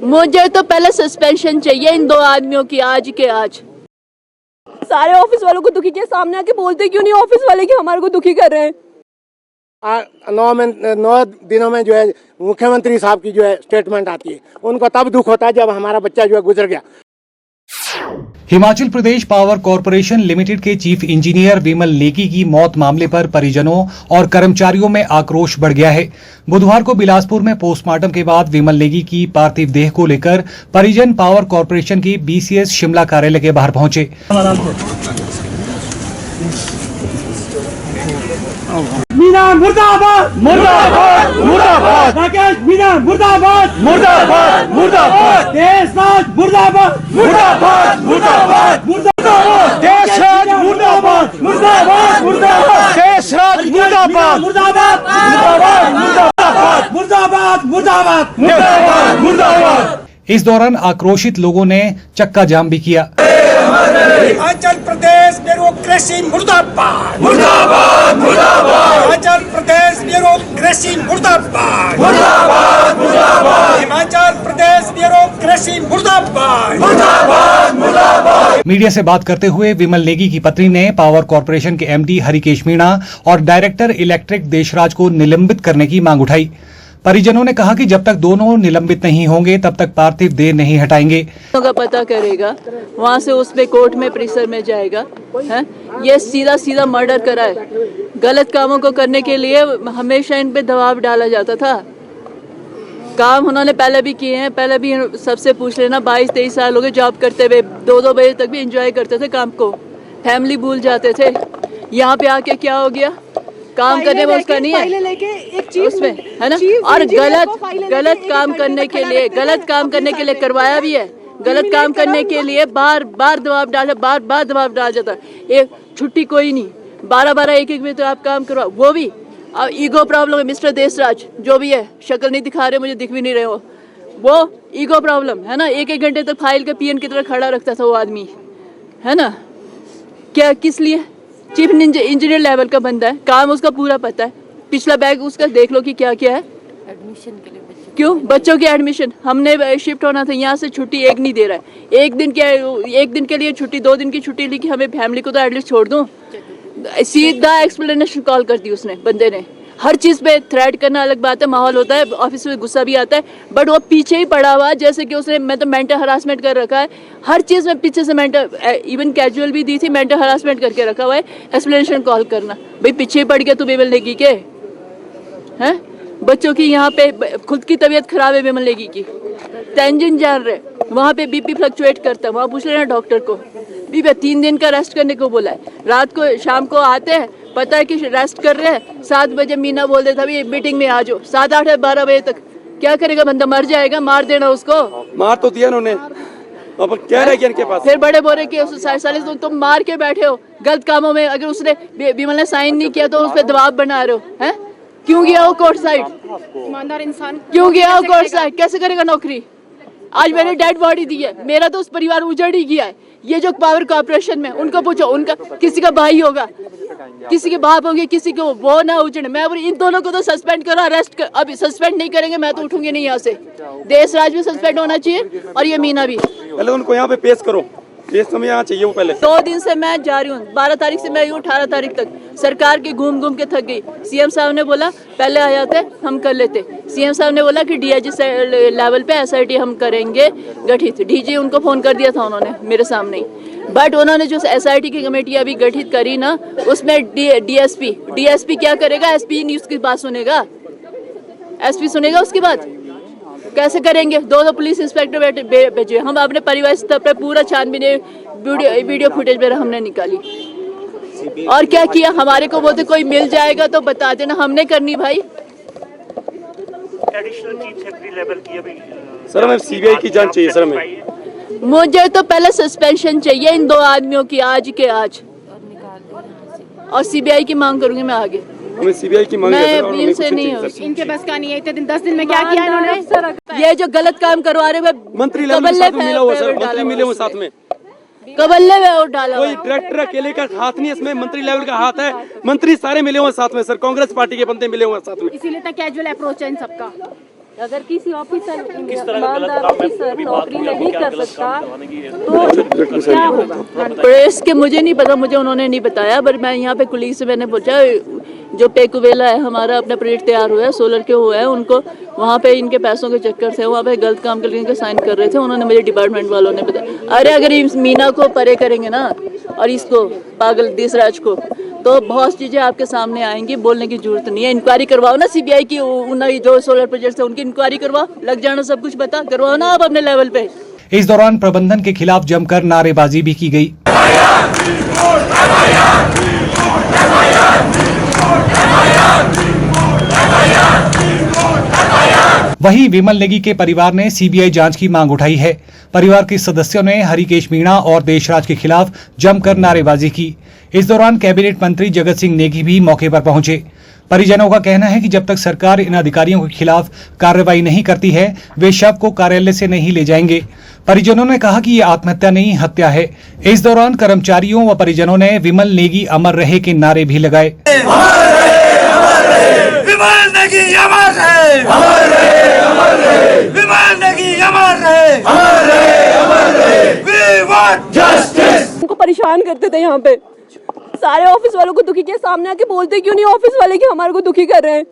मुझे तो पहले सस्पेंशन चाहिए इन दो आदमियों की, आज के आज। सारे ऑफिस वालों को दुखी किया, सामने आके बोलते क्यों नहीं ऑफिस वाले कि हमारे को दुखी कर रहे हैं। 9 दिनों में जो है मुख्यमंत्री साहब की जो है स्टेटमेंट आती है, उनको तब दुख होता है जब हमारा बच्चा जो है गुजर गया। Himachal Pradesh power corporation limited के चीफ इंजीनियर विमल नेगी की मौत मामले पर परिजनों और कर्मचारियों में आक्रोश बढ़ गया है। बुधवार को बिलासपुर में पोस्टमार्टम के बाद विमल नेगी की पार्थिव देह को लेकर परिजन पावर कॉरपोरेशन की BCS शिमला कार्यालय के बाहर पहुंचे। मीना मुर्दाबाद मुर्दाबाद मुर्दाबाद, राकेश मीना मुर्दाबाद मुर्दाबाद मुर्दाबाद, देशराज मुर्दाबाद मुर्दाबाद मुर्दाबाद मुर्दाबाद, देशराज मुर्दाबाद मुर्दाबाद मुर्दाबाद, देशराज मुर्दाबाद मुर्दाबाद मुर्दाबाद मुर्दाबाद मुर्दाबाद मुर्दाबाद मुर्दाबाद। इस दौरान आक्रोशित लोगों ने चक्का जाम भी किया। हिमाचल प्रदेश ब्यूरोक्रेसी मुर्दाबाद मुर्दाबाद मुर्दाबाद, हिमाचल प्रदेश ब्यूरोक्रेसी मुर्दाबाद मुर्दाबाद मुर्दाबाद, हिमाचल प्रदेश ब्यूरोक्रेसी मुर्दाबाद मुर्दाबाद मुर्दाबाद। मीडिया से बात करते हुए विमल नेगी की पत्नी ने पावर कॉरपोरेशन के MD हरिकेश मीणा और डायरेक्टर इलेक्ट्रिक देशराज को निलंबित करने की मांग उठाई। परिजनों ने कहा कि जब तक दोनों निलंबित नहीं होंगे तब तक पार्थिव देह नहीं हटाएंगे। का पता करेगा, वहाँ से उस पे कोर्ट में परिसर में जाएगा। है ये सीधा सीधा मर्डर करा है। गलत कामों को करने के लिए हमेशा इन पे दबाव डाला जाता था। काम उन्होंने पहले भी किए हैं, पहले भी सबसे पूछ लेना। 22-23 साल हो गए जॉब करते हुए, 2-2 बजे तक भी एंजॉय करते थे काम को, फैमिली भूल जाते थे। यहाँ पे आके क्या हो गया, काम करने में उसका नहीं है उसमें, है ना। और गलत काम करने के लिए, गलत काम करने के लिए करवाया भी है। गलत काम करने के लिए बार बार दबाव डाला, बार बार दबाव डाला जाता। एक छुट्टी कोई नहीं, 12-12 1-1 में तो आप काम करवा, वो भी। अब ईगो प्रॉब्लम है मिस्टर देशराज, जो भी है, शक्ल नहीं दिखा रहे, मुझे दिख भी नहीं रहे हो, वो ईगो प्रॉब्लम है ना। 1-1 घंटे तक फाइल के PN की तरह खड़ा रखता था वो आदमी, है ना। क्या, किस लिए? चीफ इंजीनियर लेवल का बंदा है, काम उसका पूरा पता है। पिछला बैग उसका देख लो कि क्या क्या है। एडमिशन के लिए क्यों? बच्चों के एडमिशन, हमने शिफ्ट होना था, यहाँ से छुट्टी एक नहीं दे रहा है। एक दिन के लिए छुट्टी, 2 दिन की छुट्टी ली कि हमें फैमिली को तो एटलीस्ट छोड़ दूं। सीधा एक्सप्लेनेशन कॉल कर दी उसने, बंदे ने। हर चीज़ पे थ्रेट करना अलग बात है, माहौल होता है, ऑफिस में गुस्सा भी आता है, बट वो पीछे ही पड़ा हुआ, जैसे कि उसने मैं तो मेंटल हरासमेंट कर रखा है। हर चीज़ में पीछे से मेंटल, इवन कैजुअल भी दी थी, मेंटल हरासमेंट करके रखा हुआ है। एक्सप्लेनेशन कॉल करना, भाई पीछे ही पड़ गया तू विमल नेगी के, हैं? बच्चों की यहाँ पे खुद की तबीयत खराब है विमल नेगी की, टेंशन जान रहे, वहाँ पे BP फ्लक्चुएट करता है, वहाँ पूछ लेना डॉक्टर को। 3 दिन का रेस्ट करने को बोला है। रात को शाम को आते हैं, पता है कि रेस्ट कर रहे हैं, 7 बजे मीना बोल देता है मीटिंग में आ जाओ, 7, 8, 12 बजे तक क्या करेगा बंदा? मर जाएगा, मार देना उसको। मार तो दिया उन्होंने, अब क्या रह गया इनके पास? फिर बड़े बोरे के साले तुम मार के बैठे हो गलत कामों में। अगर उसने विमल ने साइन नहीं किया तो उस पर दबाव बना रहे हो, हैं? क्यों गया वो कोर्ट साइड? ईमानदार इंसान क्यों गया वो कोर्ट साइड? कैसे करेगा नौकरी? आज मैंने डेड बॉडी दी है, मेरा तो उस परिवार उजड़ ही गया है। ये जो पावर कॉर्पोरेशन में, उनको पूछो, उनका किसी का भाई होगा, किसी के बाप होंगे, किसी को, वो ना उजड़े। मैं इन दोनों को तो सस्पेंड करो, अरेस्ट कर। अभी सस्पेंड नहीं करेंगे मैं तो उठूंगी नहीं यहाँ से। देशराज भी सस्पेंड होना चाहिए और ये मीना भी। पहले उनको यहाँ पे पेश करो, पेश समय यहाँ चाहिए वो पहले। 2 दिन से मैं जा रही हूँ, 12 तारीख से मैं 18 तारीख तक सरकार के घूम घूम के थक गई। CM साहब ने बोला पहले आ जाते हम कर लेते। CM साहब ने बोला कि DIG लेवल पे SIT हम करेंगे गठित। DG उनको फोन कर दिया था उन्होंने मेरे सामने ही, बट उन्होंने जो SIT की कमेटी अभी गठित करी ना, उसमें DSP क्या करेगा? SP नहीं उसकी बात सुनेगा, SP सुनेगा उसकी बात? कैसे करेंगे? 2 पुलिस इंस्पेक्टर भेजे। हम अपने परिवार स्तर पर पूरा छानबीन वीडियो फुटेज में हमने निकाली। और क्या किया? हमारे को बोलते कोई मिल जाएगा तो बता देना, हमने करनी भाई। एडिशनल चीफ सेक्रेटरी लेवल की अभी सर हमें CBI की जांच चाहिए सर हमें। मुझे तो पहले सस्पेंशन चाहिए इन 2 आदमियों की, आज के आज, और CBI की मांग करूंगी मैं आगे। हमें CBI की मांग है सर, इनसे नहीं हो, इनके बस का नहीं है। इतने दिन 10 दिन में क्या किया इन्होंने? ये जो गलत काम करवा रहे हैं, मंत्री लेवल में साथ में मिला हुआ सर, मंत्री मिले हुए साथ में, कबल्ले में और डाला। कोई डायरेक्टर अकेले का हाथ नहीं, इसमें मंत्री लेवल का हाथ है। मंत्री सारे मिले हुए साथ में सर, कांग्रेस पार्टी के बंदे मिले हुए साथ में, इसीलिए इतना कैजुअल अप्रोच है इन सबका। अगर किसी ऑफिसर किस तरह का गलत काम है ऑफिसर अभी बात नौकरी हुई है, नहीं क्या कर गलत सकता काम करवाने की तो क्या होगा? प्रेस के मुझे नहीं पता, मुझे उन्होंने नहीं बताया, पर मैं यहाँ पे कुलीग से मैंने पूछा, जो पेकुवेला है हमारा अपना प्रोजेक्ट तैयार हुआ है, सोलर के हुआ है, उनको वहाँ पे इनके पैसों के चक्कर से वहाँ पे गलत काम करके इनके साइन कर रहे थे, उन्होंने मुझे डिपार्टमेंट वालों ने बताया। अरे अगर इस मीना को परे करेंगे ना और इसको पागल देशराज को, तो बहुत चीजें आपके सामने आएंगी, बोलने की जरूरत नहीं है। इंक्वायरी करवाओ ना सीबीआई की, उन जो सोलर प्रोजेक्ट है उनकी इंक्वायरी करवाओ, लग जाना सब कुछ पता करवाओ ना आप अपने लेवल पे। इस दौरान प्रबंधन के खिलाफ जमकर नारेबाजी भी की गई। वहीं विमल नेगी के परिवार ने सीबीआई जांच की मांग उठाई है। परिवार के सदस्यों ने हरिकेश मीणा और देशराज के खिलाफ जमकर नारेबाजी की। इस दौरान कैबिनेट मंत्री जगत सिंह नेगी भी मौके पर पहुंचे। परिजनों का कहना है कि जब तक सरकार इन अधिकारियों के खिलाफ कार्रवाई नहीं करती है, वे शव को कार्यालय से नहीं ले जाएंगे। परिजनों ने कहा कि ये आत्महत्या नहीं, हत्या है। इस दौरान कर्मचारियों व परिजनों ने विमल नेगी अमर रहे के नारे भी लगाए। विमल नेगी अमर रहे, अमर रहे, अमर रहे। विमल नेगी अमर रहे, अमर रहे, अमर रहे। We want justice। उनको परेशान करते थे यहाँ पे, सारे ऑफिस वालों को दुखी किया। सामने आके बोलते क्यों नहीं ऑफिस वाले कि हमारे को दुखी कर रहे हैं?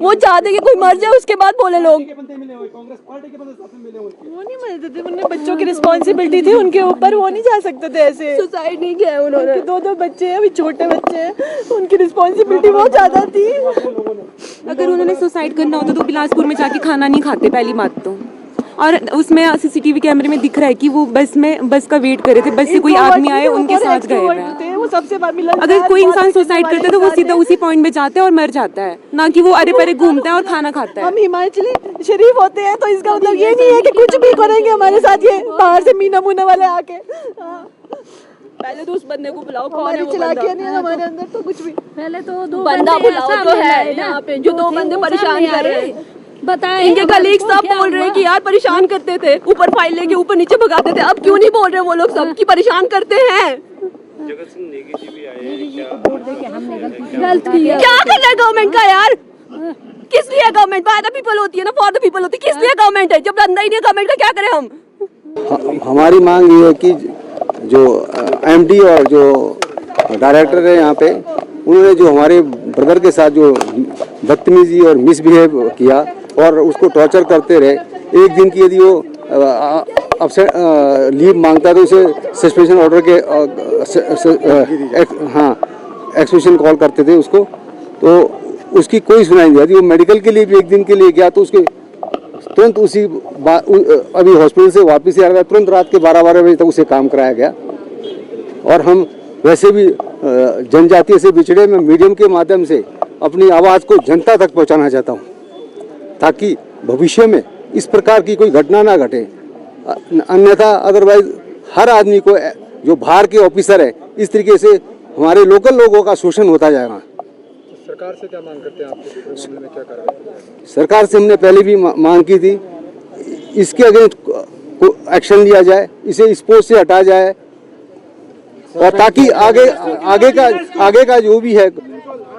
वो चाहते कि कोई मर जाए उसके बाद बोले लोग। वो नहीं मरते थे, उन्हें बच्चों की रिस्पॉन्सिबिलिटी थी उनके ऊपर, वो नहीं जा सकते थे ऐसे। सुसाइड नहीं किया उन्होंने। दो बच्चे हैं, अभी छोटे बच्चे हैं, उनकी रिस्पॉन्सिबिलिटी बहुत ज्यादा थी। अगर उन्होंने सुसाइड करना होता तो बिलासपुर में जाके खाना नहीं खाते, पहली बात तो। और उसमें सीसीटीवी कैमरे में दिख रहा है कि वो बस का वेट कर रहे थे, बस से कोई आदमी आए उनके साथ गए हैं। वो सबसे अगर कोई इंसान सुसाइड करता है तो वो सीधा उसी पॉइंट पे जाता है और मर जाता है, ना कि वो अरे परे घूमता है और खाना खाता है। हम हिमाचली शरीफ होते हैं तो इसका मतलब ये नहीं है कि कुछ भी करेंगे हमारे साथ ये बाहर से मीना मुना वाले आके। पहले तो उस बंदे को बुलाओ, कौन हमारी है वो चलाकियां बंदा? नहीं है हमारे अंदर तो कुछ भी। पहले तो दो बंदा बुलाओ जो है यहाँ पे, जो दो बंदे परेशान कर रहे हैं। बताए इनके कलीग सब बोल रहे हैं कि यार परेशान करते थे, ऊपर फाइल लेके ऊपर नीचे भगाते थे। अब क्यों नहीं बोल रहे वो लोग सब की परेशान करते हैं? जगत सिंह नेगी जी भी आए हैं, क्या गलत किया। क्या कर रहा है गवर्नमेंट का यार? किस लिए गवर्नमेंट? बाय द पीपल होती है ना, फॉर द पीपल होती है। किस लिए गवर्नमेंट है? जब अंदर ही नहीं गवर्नमेंट का क्या करें हम? हमारी मांग ये है कि जो एमडी और जो डायरेक्टर है यहाँ पे, उन्होंने जो हमारे ब्रदर के साथ जो बदतमीजी और मिसबिहेव किया और उसको टॉर्चर करते रहे। एक दिन की यदि वो अपसेंट लीव मांगता है तो उसे सस्पेंशन ऑर्डर के एक्सपेंशन कॉल करते थे उसको, तो उसकी कोई सुनाई नहीं। यदि वो मेडिकल के लिए भी एक दिन के लिए गया तो उसके तुरंत अभी हॉस्पिटल से वापस आ गया, तुरंत रात के 12 बजे तक उसे काम कराया गया। और हम वैसे भी जनजातीय से बिछड़े में मीडियम के माध्यम से अपनी आवाज़ को जनता तक पहुंचाना चाहता हूं, ताकि भविष्य में इस प्रकार की कोई घटना ना घटे। अन्यथा अदरवाइज हर आदमी को, जो बाहर के ऑफिसर है, इस तरीके से हमारे लोकल लोगों का शोषण होता जाएगा। सरकार से क्या मांग करते हैं आप? इस मामले में क्या कार्रवाई? सरकार से हमने पहले भी मांग की थी, इसके अगेंस्ट एक्शन लिया जाए, इसे इस पोस्ट से हटाया जाए, और ताकि आगे का जो भी है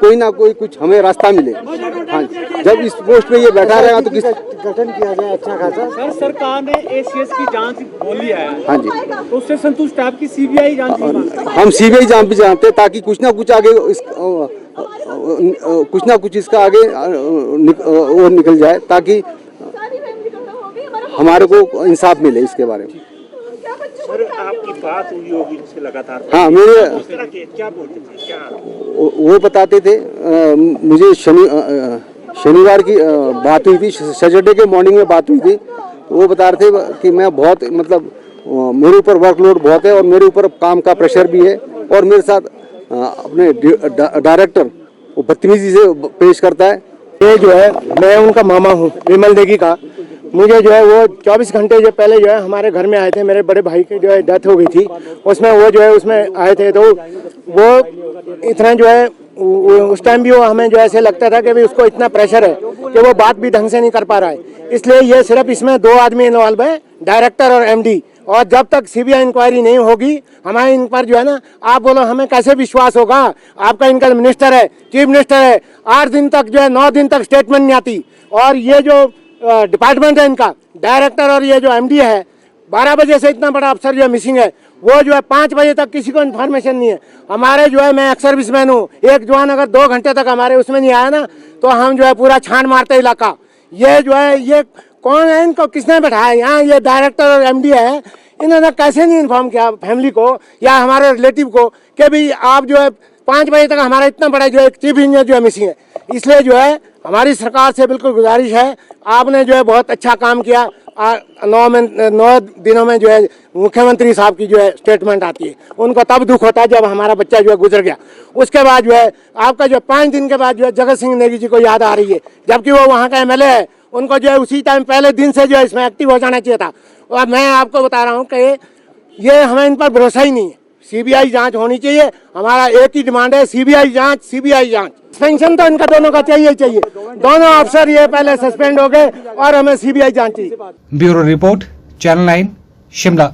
कोई ना कोई कुछ हमें रास्ता मिले। हाँ, जब इस पोस्ट पे ये बैठा रहेगा तो किस गठन किया जाए अच्छा खासा। सर, सरकार ने एसीएस की जांच बोली है। हाँ जी, तो उससे संतुष्ट आपकी सीबीआई जांच? हम सीबीआई जांच भी जानते हैं, ताकि कुछ ना कुछ आगे इसका आगे और निकल जाए, ताकि हमारे को इंसाफ मिले इसके बारे में। सर, आपकी बात हुई होगी इनसे लगातार? हाँ, मेरे क्या बोलते थे? क्या वो बताते थे, मुझे शनिवार की बात हुई थी, सैटरडे के मॉर्निंग में बात हुई थी। वो बता रहे थे कि मैं बहुत मेरे ऊपर वर्कलोड बहुत है और मेरे ऊपर काम का प्रेशर भी है, और मेरे साथ अपने डायरेक्टर वो बदतमीजी से पेश करता है। ये जो है, मैं उनका मामा हूँ विमल नेगी का। मुझे जो है वो 24 घंटे जो पहले जो है हमारे घर में आए थे, मेरे बड़े भाई की जो है डेथ हो गई थी, उसमें वो जो है उसमें आए थे। तो वो इतना जो है उस टाइम भी वो हमें जो ऐसे लगता था कि भाई उसको इतना प्रेशर है कि वो बात भी ढंग से नहीं कर पा रहा है। इसलिए ये सिर्फ इसमें 2 आदमी इन्वॉल्व है, डायरेक्टर और एमडी। और जब तक सीबीआई इंक्वायरी नहीं होगी, हमारे इन पर जो है ना, आप बोलो हमें कैसे विश्वास होगा? आपका इनका मिनिस्टर है, चीफ मिनिस्टर है, 8 दिन तक जो है 9 दिन तक स्टेटमेंट नहीं आती। और ये जो डिपार्टमेंट है इनका डायरेक्टर और ये जो एमडी है, 12 बजे से इतना बड़ा अफसर जो है मिसिंग है, वो जो है 5 बजे तक किसी को इन्फॉर्मेशन नहीं है। हमारे जो है, मैं एक्स सर्विसमैन हूँ, एक जवान अगर 2 घंटे तक हमारे उसमें नहीं आया ना तो हम जो है पूरा छान मारते इलाका। ये जो है, ये कौन है, इनको किसने बैठाया यहाँ? ये डायरेक्टर और एमडी है, इन्होंने कैसे नहीं इन्फॉर्म किया फैमिली को या हमारे रिलेटिव को कि भाई आप जो है 5 बजे तक हमारा इतना बड़ा जो है चीफ इंजीनियर जो है मिसिंग है। इसलिए जो है हमारी सरकार से बिल्कुल गुजारिश है, आपने जो है बहुत अच्छा काम किया। 9 दिनों में जो है मुख्यमंत्री साहब की जो है स्टेटमेंट आती है, उनको तब दुख होता है जब हमारा बच्चा जो है गुजर गया। उसके बाद जो है आपका जो 5 दिन के बाद जो है जगत सिंह नेगी जी को याद आ रही है, जबकि वो वहाँ का एमएलए है। उनको जो है उसी टाइम पहले दिन से जो है इसमें एक्टिव हो जाना चाहिए था। और मैं आपको बता रहा हूँ कि ये हमें इन पर भरोसा ही नहीं है। सीबीआई जांच होनी चाहिए, हमारा एक ही डिमांड है, सीबीआई जांच, सीबीआई जांच। सस्पेंशन तो इनका दोनों का चाहिए ही चाहिए। दोनों अफसर ये पहले सस्पेंड हो गए और हमें सीबीआई जांच चाहिए। Bureau report, channel 9, Shimla.